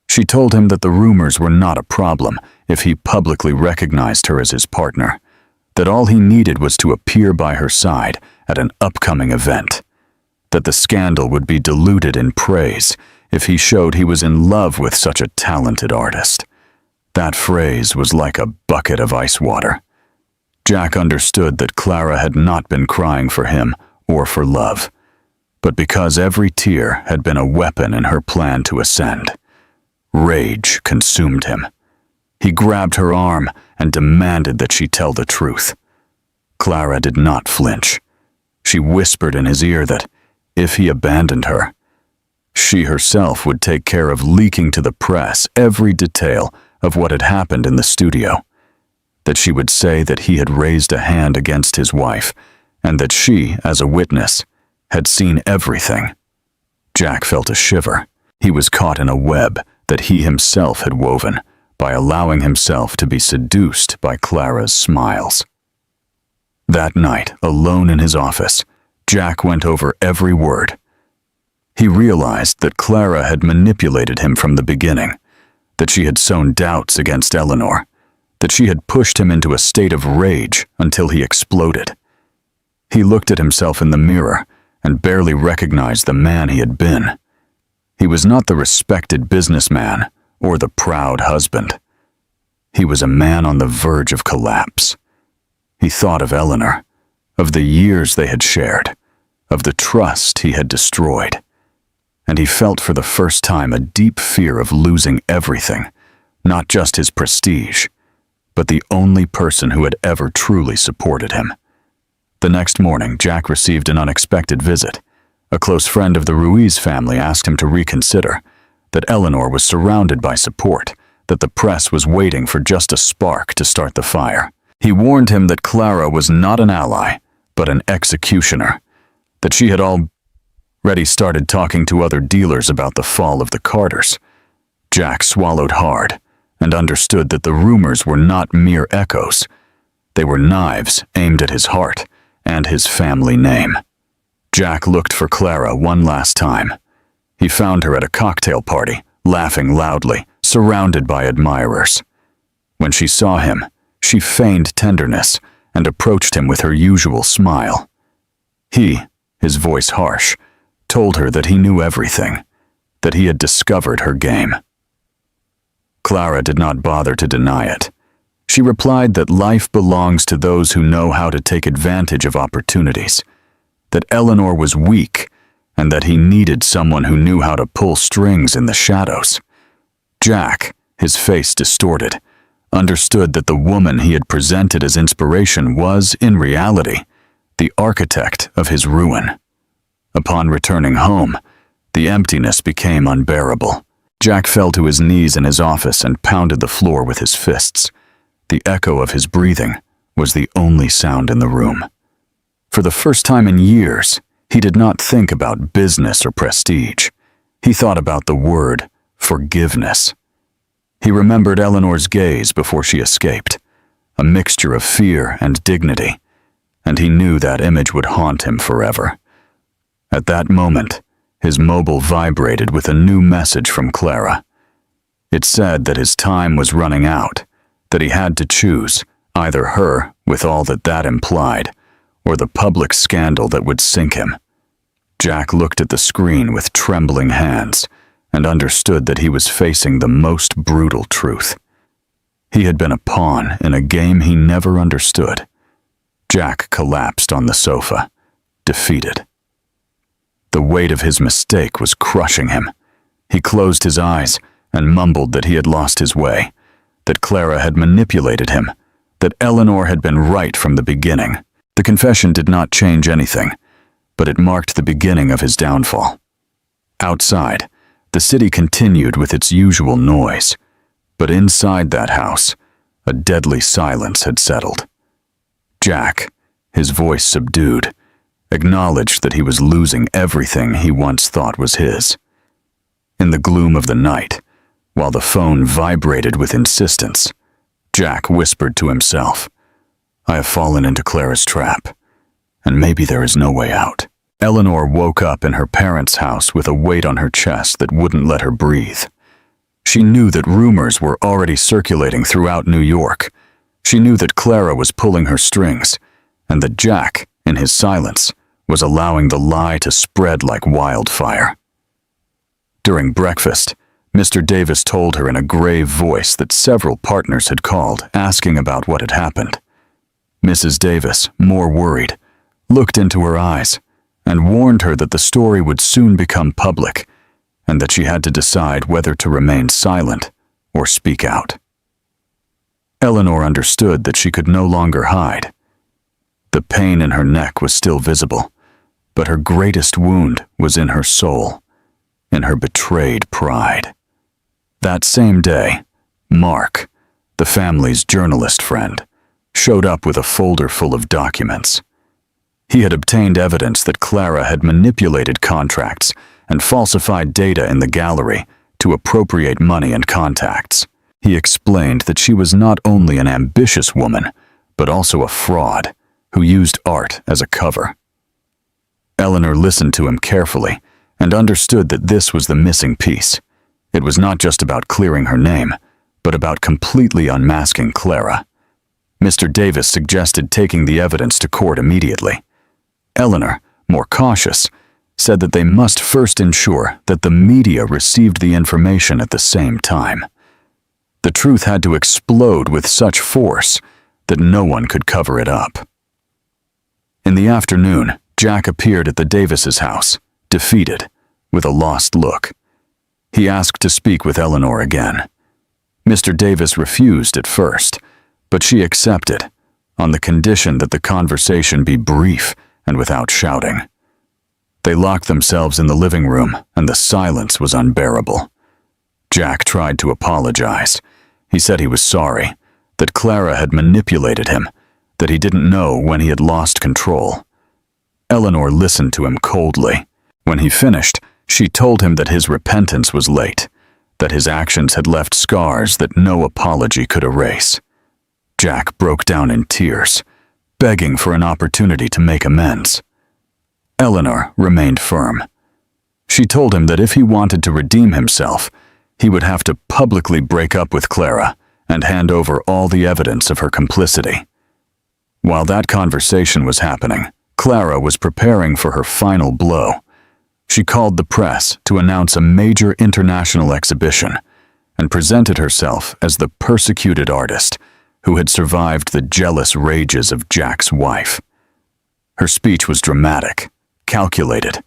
She told him that the rumors were not a problem if he publicly recognized her as his partner, that all he needed was to appear by her side at an upcoming event, that the scandal would be diluted in praise if he showed he was in love with such a talented artist. That phrase was like a bucket of ice water. Jack understood that Clara had not been crying for him or for love, but because every tear had been a weapon in her plan to ascend. Rage consumed him. He grabbed her arm and demanded that she tell the truth. Clara did not flinch. She whispered in his ear that, if he abandoned her, she herself would take care of leaking to the press every detail of what had happened in the studio, that she would say that he had raised a hand against his wife, and that she, as a witness, had seen everything. Jack felt a shiver. He was caught in a web that he himself had woven by allowing himself to be seduced by Clara's smiles. That night, alone in his office, Jack went over every word. He realized that Clara had manipulated him from the beginning, that she had sown doubts against Eleanor, that she had pushed him into a state of rage until he exploded. He looked at himself in the mirror and barely recognized the man he had been. He was not the respected businessman or the proud husband. He was a man on the verge of collapse. He thought of Eleanor, of the years they had shared, of the trust he had destroyed, and he felt for the first time a deep fear of losing everything, not just his prestige, but the only person who had ever truly supported him. The next morning, Jack received an unexpected visit. A close friend of the Ruiz family asked him to reconsider, that Eleanor was surrounded by support, that the press was waiting for just a spark to start the fire. He warned him that Clara was not an ally, but an executioner, that she had already started talking to other dealers about the fall of the Carters. Jack swallowed hard and understood that the rumors were not mere echoes. They were knives aimed at his heart and his family name. Jack looked for Clara one last time. He found her at a cocktail party, laughing loudly, surrounded by admirers. When she saw him, she feigned tenderness and approached him with her usual smile. He, his voice harsh, told her that he knew everything, that he had discovered her game. Clara did not bother to deny it. She replied that life belongs to those who know how to take advantage of opportunities, that Eleanor was weak, and that he needed someone who knew how to pull strings in the shadows. Jack, his face distorted, understood that the woman he had presented as inspiration was, in reality, the architect of his ruin. Upon returning home, the emptiness became unbearable. Jack fell to his knees in his office and pounded the floor with his fists. The echo of his breathing was the only sound in the room. For the first time in years, he did not think about business or prestige. He thought about the word forgiveness. He remembered Eleanor's gaze before she escaped, a mixture of fear and dignity, and he knew that image would haunt him forever. At that moment, his mobile vibrated with a new message from Clara. It said that his time was running out, that he had to choose either her, with all that implied, or the public scandal that would sink him. Jack looked at the screen with trembling hands and understood that he was facing the most brutal truth. He had been a pawn in a game he never understood. Jack collapsed on the sofa, defeated. The weight of his mistake was crushing him. He closed his eyes and mumbled that he had lost his way, that Clara had manipulated him, that Eleanor had been right from the beginning. The confession did not change anything, but it marked the beginning of his downfall. Outside, the city continued with its usual noise, but inside that house, a deadly silence had settled. Jack, his voice subdued, acknowledged that he was losing everything he once thought was his. In the gloom of the night, while the phone vibrated with insistence, Jack whispered to himself, "I have fallen into Clara's trap, and maybe there is no way out." Eleanor woke up in her parents' house with a weight on her chest that wouldn't let her breathe. She knew that rumors were already circulating throughout New York. She knew that Clara was pulling her strings, and that Jack, in his silence, was allowing the lie to spread like wildfire. During breakfast, Mr. Davis told her in a grave voice that several partners had called, asking about what had happened. Mrs. Davis, more worried, looked into her eyes and warned her that the story would soon become public and that she had to decide whether to remain silent or speak out. Eleanor understood that she could no longer hide. The pain in her neck was still visible, but her greatest wound was in her soul, in her betrayed pride. That same day, Mark, the family's journalist friend, showed up with a folder full of documents. He had obtained evidence that Clara had manipulated contracts and falsified data in the gallery to appropriate money and contacts. He explained that she was not only an ambitious woman, but also a fraud who used art as a cover. Eleanor listened to him carefully and understood that this was the missing piece. It was not just about clearing her name, but about completely unmasking Clara. Mr. Davis suggested taking the evidence to court immediately. Eleanor, more cautious, said that they must first ensure that the media received the information at the same time. The truth had to explode with such force that no one could cover it up. In the afternoon, Jack appeared at the Davises' house, defeated, with a lost look. He asked to speak with Eleanor again. Mr. Davis refused at first, but she accepted, on the condition that the conversation be brief and without shouting. They locked themselves in the living room, and the silence was unbearable. Jack tried to apologize. He said he was sorry, that Clara had manipulated him, that he didn't know when he had lost control. Eleanor listened to him coldly. When he finished, she told him that his repentance was late, that his actions had left scars that no apology could erase. Jack broke down in tears, begging for an opportunity to make amends. Eleanor remained firm. She told him that if he wanted to redeem himself, he would have to publicly break up with Clara and hand over all the evidence of her complicity. While that conversation was happening, Clara was preparing for her final blow. She called the press to announce a major international exhibition, and presented herself as the persecuted artist who had survived the jealous rages of Jack's wife. Her speech was dramatic, calculated,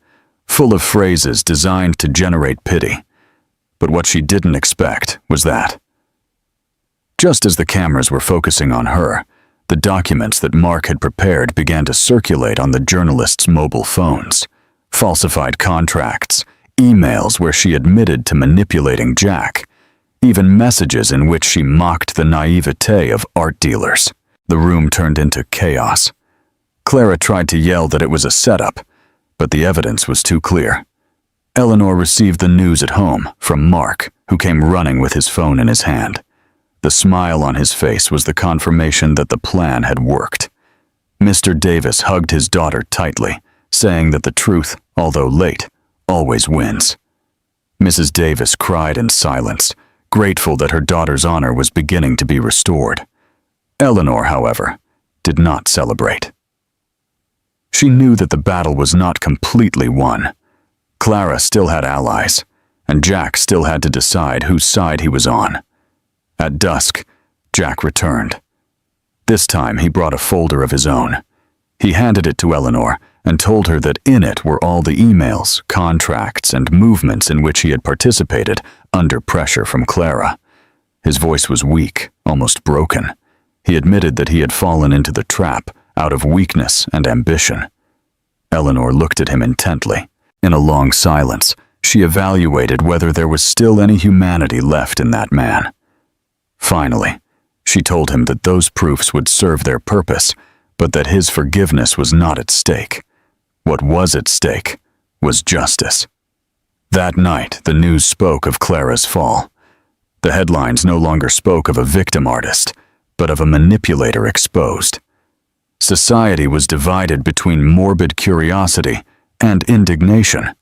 full of phrases designed to generate pity. But what she didn't expect was that. Just as the cameras were focusing on her, the documents that Mark had prepared began to circulate on the journalist's mobile phones. Falsified contracts, emails where she admitted to manipulating Jack, even messages in which she mocked the naivete of art dealers. The room turned into chaos. Clara tried to yell that it was a setup, but the evidence was too clear. Eleanor received the news at home from Mark, who came running with his phone in his hand. The smile on his face was the confirmation that the plan had worked. Mr. Davis hugged his daughter tightly, saying that the truth, although late, always wins. Mrs. Davis cried in silence, grateful that her daughter's honor was beginning to be restored. Eleanor, however, did not celebrate. She knew that the battle was not completely won. Clara still had allies, and Jack still had to decide whose side he was on. At dusk, Jack returned. This time he brought a folder of his own. He handed it to Eleanor and told her that in it were all the emails, contracts, and movements in which he had participated under pressure from Clara. His voice was weak, almost broken. He admitted that he had fallen into the trap out of weakness and ambition. Eleanor looked at him intently. In a long silence, she evaluated whether there was still any humanity left in that man. Finally, she told him that those proofs would serve their purpose, but that his forgiveness was not at stake. What was at stake was justice. That night, the news spoke of Clara's fall. The headlines no longer spoke of a victim artist, but of a manipulator exposed. Society was divided between morbid curiosity and indignation.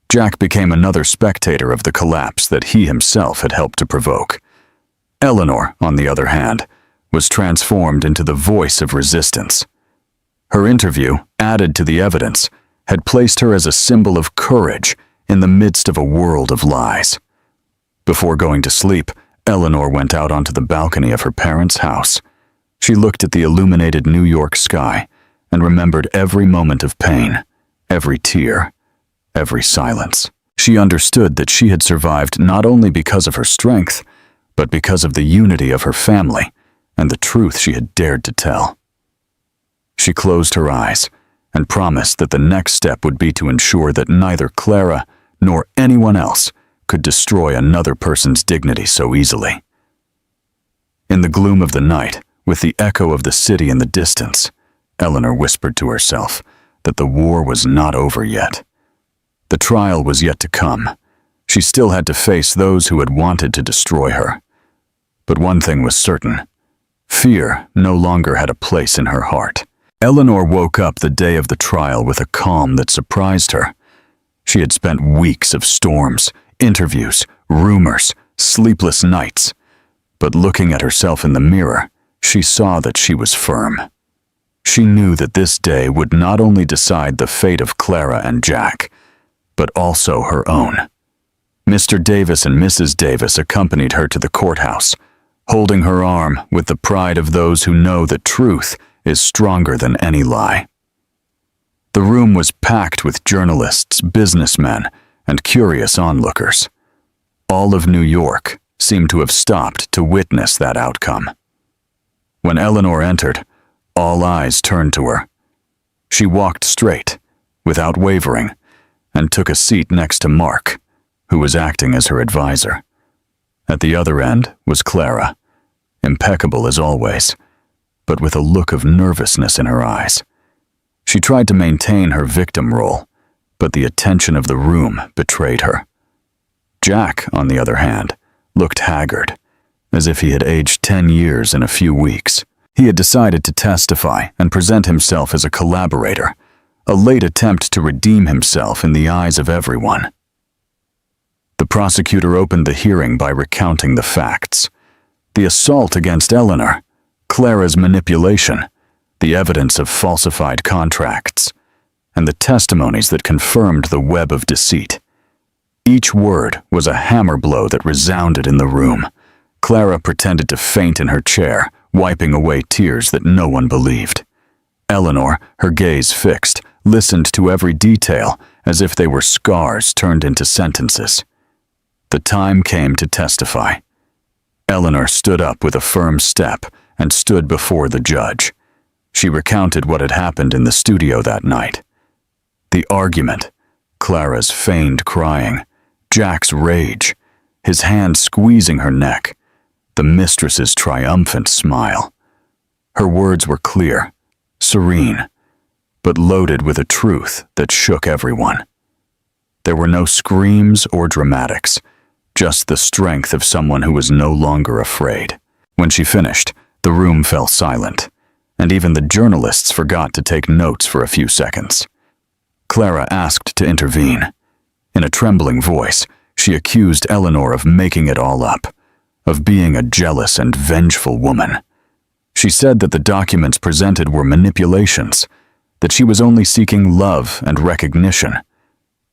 Jack became another spectator of the collapse that he himself had helped to provoke. Eleanor, on the other hand, was transformed into the voice of resistance. Her interview, added to the evidence, had placed her as a symbol of courage in the midst of a world of lies. Before going to sleep, Eleanor went out onto the balcony of her parents' house. She looked at the illuminated New York sky and remembered every moment of pain, every tear, every silence. She understood that she had survived not only because of her strength, but because of the unity of her family and the truth she had dared to tell. She closed her eyes and promised that the next step would be to ensure that neither Clara nor anyone else could destroy another person's dignity so easily. In the gloom of the night, with the echo of the city in the distance, Eleanor whispered to herself that the war was not over yet. The trial was yet to come. She still had to face those who had wanted to destroy her. But one thing was certain. Fear no longer had a place in her heart. Eleanor woke up the day of the trial with a calm that surprised her. She had spent weeks of storms, interviews, rumors, sleepless nights. But looking at herself in the mirror, she saw that she was firm. She knew that this day would not only decide the fate of Clara and Jack, but also her own. Mr. Davis and Mrs. Davis accompanied her to the courthouse, holding her arm with the pride of those who know that truth is stronger than any lie. The room was packed with journalists, businessmen, and curious onlookers. All of New York seemed to have stopped to witness that outcome. When Eleanor entered, all eyes turned to her. She walked straight, without wavering, and took a seat next to Mark, who was acting as her advisor. At the other end was Clara, impeccable as always, but with a look of nervousness in her eyes. She tried to maintain her victim role, but the attention of the room betrayed her. Jack, on the other hand, looked haggard, as if he had aged 10 years in a few weeks. He had decided to testify and present himself as a collaborator, a late attempt to redeem himself in the eyes of everyone. The prosecutor opened the hearing by recounting the facts. The assault against Eleanor, Clara's manipulation, the evidence of falsified contracts, and the testimonies that confirmed the web of deceit. Each word was a hammer blow that resounded in the room. Clara pretended to faint in her chair, wiping away tears that no one believed. Eleanor, her gaze fixed, listened to every detail as if they were scars turned into sentences. The time came to testify. Eleanor stood up with a firm step and stood before the judge. She recounted what had happened in the studio that night. The argument, Clara's feigned crying, Jack's rage, his hand squeezing her neck, the mistress's triumphant smile. Her words were clear, serene, but loaded with a truth that shook everyone. There were no screams or dramatics, just the strength of someone who was no longer afraid. When she finished, the room fell silent, and even the journalists forgot to take notes for a few seconds. Clara asked to intervene. In a trembling voice, she accused Eleanor of making it all up, of being a jealous and vengeful woman. She said that the documents presented were manipulations, that she was only seeking love and recognition.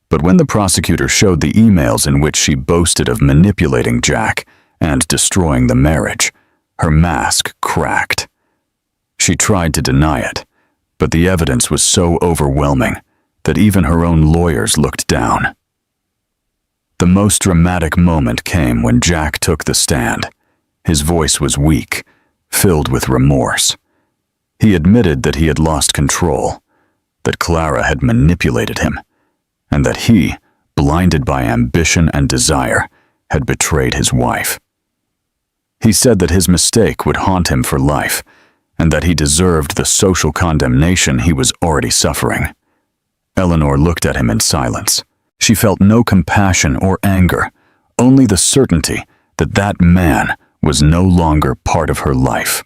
But when the prosecutor showed the emails in which she boasted of manipulating Jack and destroying the marriage, her mask cracked. She tried to deny it, but the evidence was so overwhelming that even her own lawyers looked down. The most dramatic moment came when Jack took the stand. His voice was weak, filled with remorse. He admitted that he had lost control, that Clara had manipulated him, and that he, blinded by ambition and desire, had betrayed his wife. He said that his mistake would haunt him for life, and that he deserved the social condemnation he was already suffering. Eleanor looked at him in silence. She felt no compassion or anger, only the certainty that that man was no longer part of her life.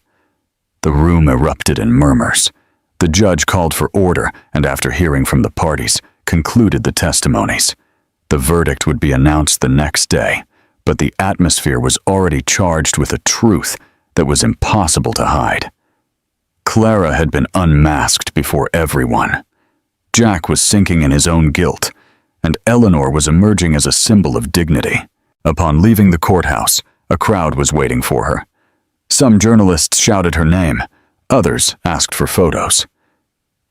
The room erupted in murmurs. The judge called for order and, after hearing from the parties, concluded the testimonies. The verdict would be announced the next day, but the atmosphere was already charged with a truth that was impossible to hide. Clara had been unmasked before everyone. Jack was sinking in his own guilt, and Eleanor was emerging as a symbol of dignity. Upon leaving the courthouse, a crowd was waiting for her. Some journalists shouted her name, others asked for photos.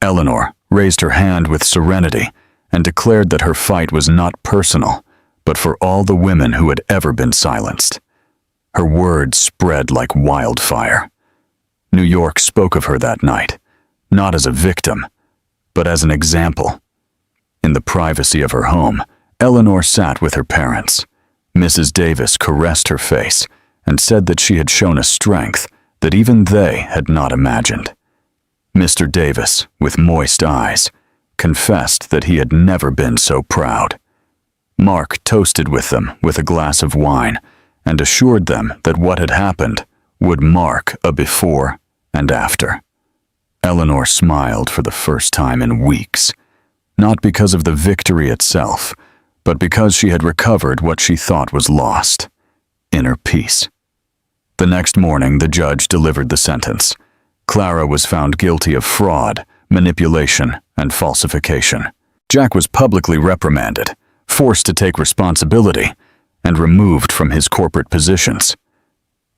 Eleanor raised her hand with serenity and declared that her fight was not personal, but for all the women who had ever been silenced. Her words spread like wildfire. New York spoke of her that night, not as a victim, but as an example. In the privacy of her home, Eleanor sat with her parents. Mrs. Davis caressed her face and said that she had shown a strength that even they had not imagined. Mr. Davis, with moist eyes, confessed that he had never been so proud. Mark toasted with them with a glass of wine and assured them that what had happened would mark a before and after. Eleanor smiled for the first time in weeks, not because of the victory itself, but because she had recovered what she thought was lost: inner peace. The next morning, the judge delivered the sentence. Clara was found guilty of fraud, manipulation, and falsification. Jack was publicly reprimanded, forced to take responsibility, and removed from his corporate positions.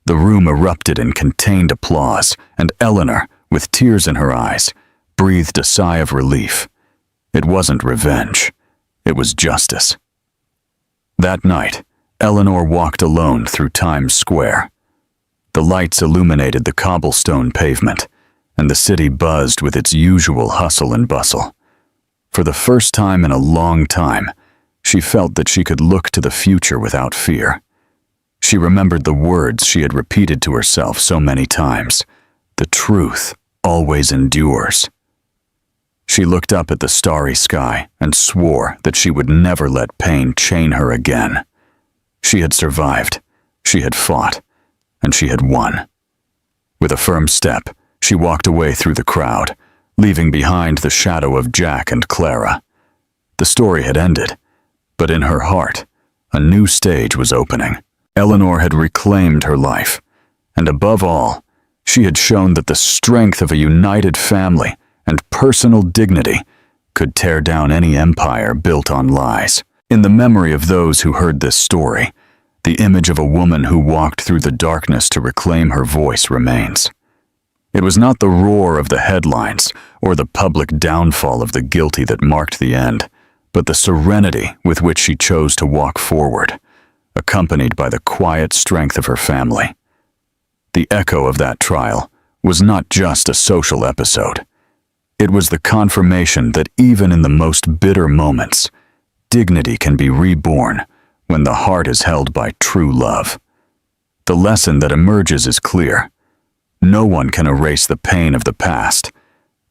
The room erupted in contained applause, and Eleanor, with tears in her eyes, breathed a sigh of relief. It wasn't revenge. It was justice. That night, Eleanor walked alone through Times Square. The lights illuminated the cobblestone pavement, and the city buzzed with its usual hustle and bustle. For the first time in a long time, she felt that she could look to the future without fear. She remembered the words she had repeated to herself so many times: "The truth always endures." She looked up at the starry sky and swore that she would never let pain chain her again. She had survived, she had fought, and she had won. With a firm step, she walked away through the crowd, leaving behind the shadow of Jack and Clara. The story had ended, but in her heart, a new stage was opening. Eleanor had reclaimed her life, and above all, she had shown that the strength of a united family and personal dignity could tear down any empire built on lies. In the memory of those who heard this story, the image of a woman who walked through the darkness to reclaim her voice remains. It was not the roar of the headlines or the public downfall of the guilty that marked the end, but the serenity with which she chose to walk forward, accompanied by the quiet strength of her family. The echo of that trial was not just a social episode. It was the confirmation that even in the most bitter moments, dignity can be reborn when the heart is held by true love. The lesson that emerges is clear. No one can erase the pain of the past,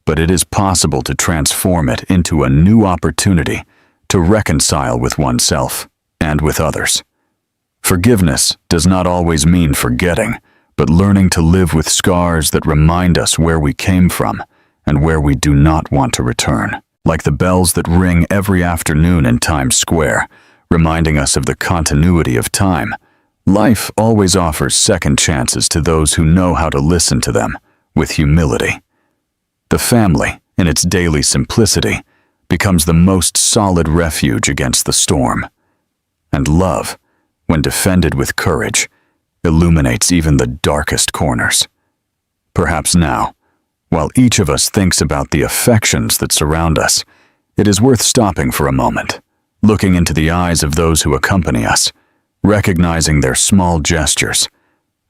but it is possible to transform it into a new opportunity to reconcile with oneself and with others. Forgiveness does not always mean forgetting, but learning to live with scars that remind us where we came from and where we do not want to return. Like the bells that ring every afternoon in Times Square, reminding us of the continuity of time, life always offers second chances to those who know how to listen to them with humility. The family, in its daily simplicity, becomes the most solid refuge against the storm. And love, when defended with courage, illuminates even the darkest corners. Perhaps now, while each of us thinks about the affections that surround us, it is worth stopping for a moment, looking into the eyes of those who accompany us, recognizing their small gestures,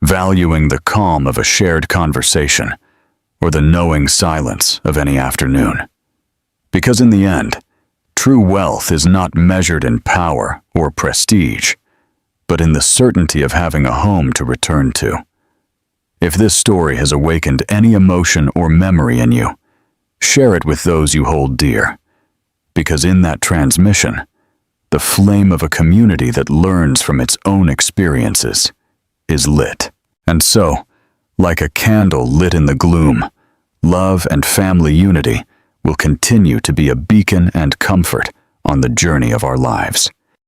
valuing the calm of a shared conversation, or the knowing silence of any afternoon. Because in the end, true wealth is not measured in power or prestige, but in the certainty of having a home to return to. If this story has awakened any emotion or memory in you, share it with those you hold dear, because in that transmission, the flame of a community that learns from its own experiences is lit. And so, like a candle lit in the gloom, love and family unity will continue to be a beacon and comfort on the journey of our lives.